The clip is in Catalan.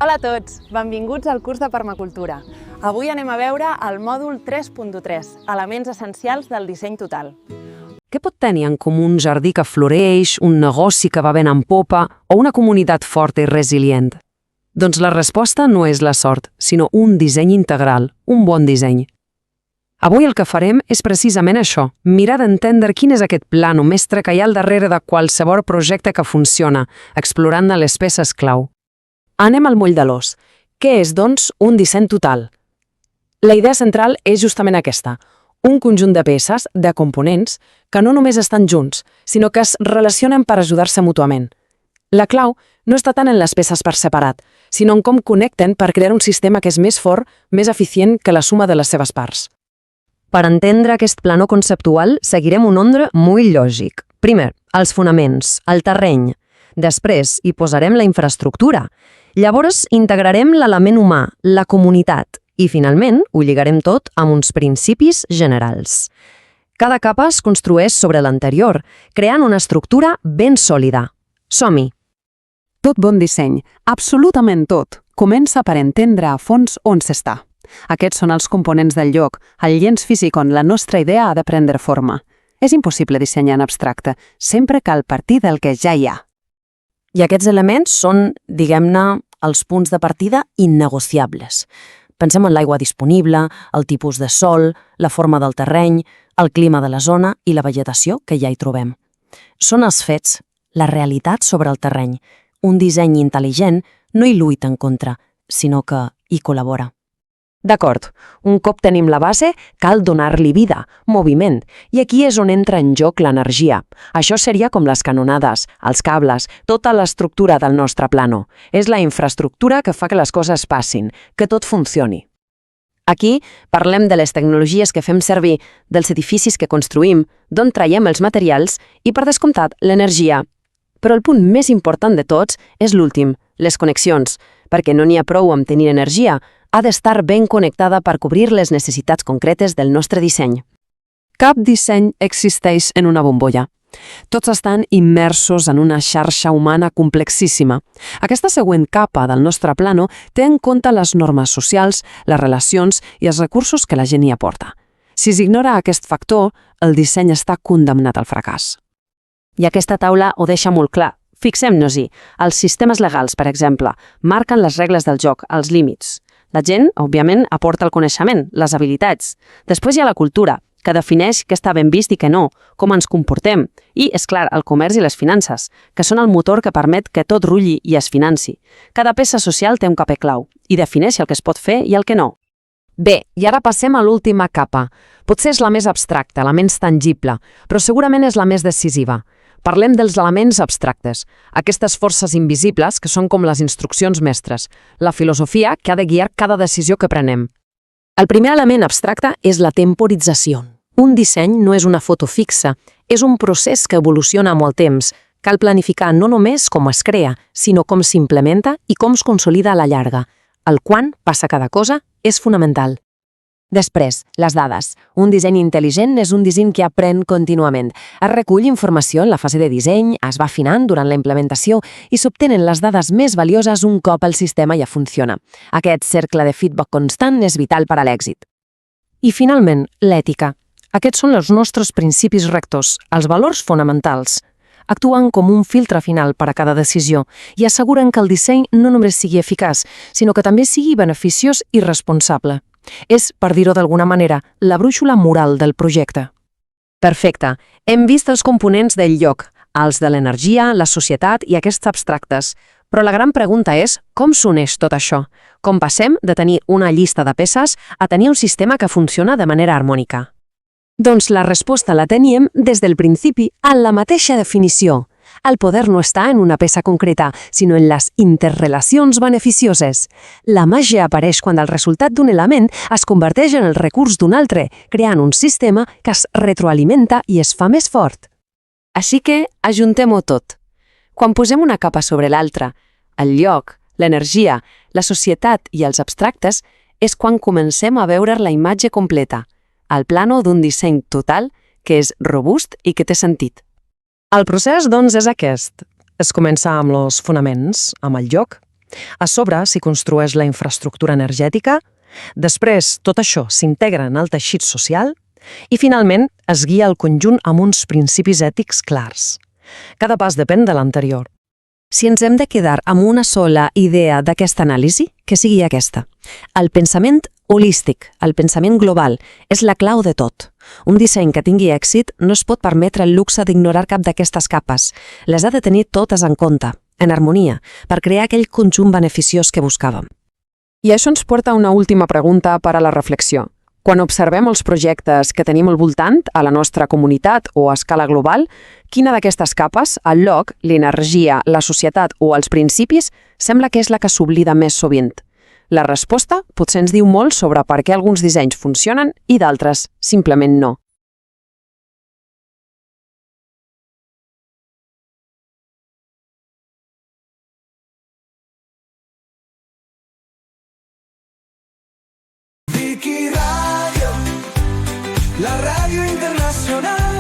Hola a tots, benvinguts al curs de Permacultura. Avui anem a veure el mòdul 3.3, elements essencials del disseny total. Què pot tenir en comú un jardí que floreix, un negoci que va ben en popa o una comunitat forta i resilient? Doncs la resposta no és la sort, sinó un disseny integral, un bon disseny. Avui el que farem és precisament això, mirar d'entendre quin és aquest plano mestre que hi ha al darrere de qualsevol projecte que funciona, explorant-ne les peces clau. Anem al moll de l'os. Què és, doncs, un disseny total? La idea central és justament aquesta, un conjunt de peces, de components, que no només estan junts, sinó que es relacionen per ajudar-se mútuament. La clau no està tant en les peces per separat, sinó en com connecten per crear un sistema que és més fort, més eficient que la suma de les seves parts. Per entendre aquest plano conceptual, seguirem un ordre molt lògic. Primer, els fonaments, el terreny. Després, hi posarem la infraestructura. Llavors, integrarem l'element humà, la comunitat, i finalment ho lligarem tot amb uns principis generals. Cada capa es construeix sobre l'anterior, creant una estructura ben sòlida. Som-hi! Tot bon disseny, absolutament tot, comença per entendre a fons on s'està. Aquests són els components del lloc, el llenç físic on la nostra idea ha de prendre forma. És impossible dissenyar en abstracte, sempre cal partir del que ja hi ha. I aquests elements són, diguem-ne, els punts de partida innegociables. Pensem en l'aigua disponible, el tipus de sòl, la forma del terreny, el clima de la zona i la vegetació que ja hi trobem. Són els fets, la realitat sobre el terreny. Un disseny intel·ligent no hi lluita en contra, sinó que hi col·labora. D'acord, un cop tenim la base, cal donar-li vida, moviment, i aquí és on entra en joc l'energia. Això seria com les canonades, els cables, tota l'estructura del nostre plano. És la infraestructura que fa que les coses passin, que tot funcioni. Aquí parlem de les tecnologies que fem servir, dels edificis que construïm, d'on traiem els materials i, per descomptat, l'energia. Però el punt més important de tots és l'últim, les connexions, perquè no n'hi ha prou amb tenir energia, ha d'estar ben connectada per cobrir les necessitats concretes del nostre disseny. Cap disseny existeix en una bombolla. Tots estan immersos en una xarxa humana complexíssima. Aquesta següent capa del nostre plano té en compte les normes socials, les relacions i els recursos que la gent hi aporta. Si s'ignora aquest factor, el disseny està condemnat al fracàs. I aquesta taula ho deixa molt clar. Fixem-nos-hi. Els sistemes legals, per exemple, marquen les regles del joc, els límits. La gent, òbviament, aporta el coneixement, les habilitats. Després hi ha la cultura, que defineix què està ben vist i què no, com ens comportem. I, és clar, el comerç i les finances, que són el motor que permet que tot rulli i es financi. Cada peça social té un paper clau i defineix el que es pot fer i el que no. Bé, i ara passem a l'última capa. Potser és la més abstracta, la menys tangible, però segurament és la més decisiva. Parlem dels elements abstractes, aquestes forces invisibles que són com les instruccions mestres, la filosofia que ha de guiar cada decisió que prenem. El primer element abstracte és la temporització. Un disseny no és una foto fixa, és un procés que evoluciona amb el temps. Cal planificar no només com es crea, sinó com s'implementa i com es consolida a la llarga. El quan passa cada cosa és fonamental. Després, les dades. Un disseny intel·ligent és un disseny que aprèn contínuament. Es recull informació en la fase de disseny, es va afinant durant la implementació i s'obtenen les dades més valioses un cop el sistema ja funciona. Aquest cercle de feedback constant és vital per a l'èxit. I finalment, l'ètica. Aquests són els nostres principis rectors, els valors fonamentals. Actuen com un filtre final per a cada decisió i asseguren que el disseny no només sigui eficaç, sinó que també sigui beneficiós i responsable. És, per dir-ho d'alguna manera, la brúixola moral del projecte. Perfecte. Hem vist els components del lloc, els de l'energia, la societat i aquests abstractes. Però la gran pregunta és, com s'uneix tot això? Com passem de tenir una llista de peces a tenir un sistema que funciona de manera harmònica? Doncs la resposta la teníem des del principi en la mateixa definició. El poder no està en una peça concreta, sinó en les interrelacions beneficioses. La màgia apareix quan el resultat d'un element es converteix en el recurs d'un altre, creant un sistema que es retroalimenta i es fa més fort. Així que ajuntem-ho tot. Quan posem una capa sobre l'altra, el lloc, l'energia, la societat i els abstractes, és quan comencem a veure la imatge completa, el plano d'un disseny total que és robust i que té sentit. El procés, doncs, és aquest. Es comença amb els fonaments, amb el lloc. A sobre s'hi construeix la infraestructura energètica, després tot això s'integra en el teixit social i finalment es guia el conjunt amb uns principis ètics clars. Cada pas depèn de l'anterior. Si ens hem de quedar amb una sola idea d'aquesta anàlisi, que sigui aquesta. El pensament holístic, el pensament global, és la clau de tot. Un disseny que tingui èxit no es pot permetre el luxe d'ignorar cap d'aquestes capes. Les ha de tenir totes en compte, en harmonia, per crear aquell conjunt beneficiós que buscàvem. I això ens porta a una última pregunta per a la reflexió. Quan observem els projectes que tenim al voltant, a la nostra comunitat o a escala global, quina d'aquestes capes, el lloc, l'energia, la societat o els principis, sembla que és la que s'oblida més sovint? La resposta potser ens diu molt sobre per què alguns dissenys funcionen i d'altres simplement no. Wiki Radio, la radio internacional.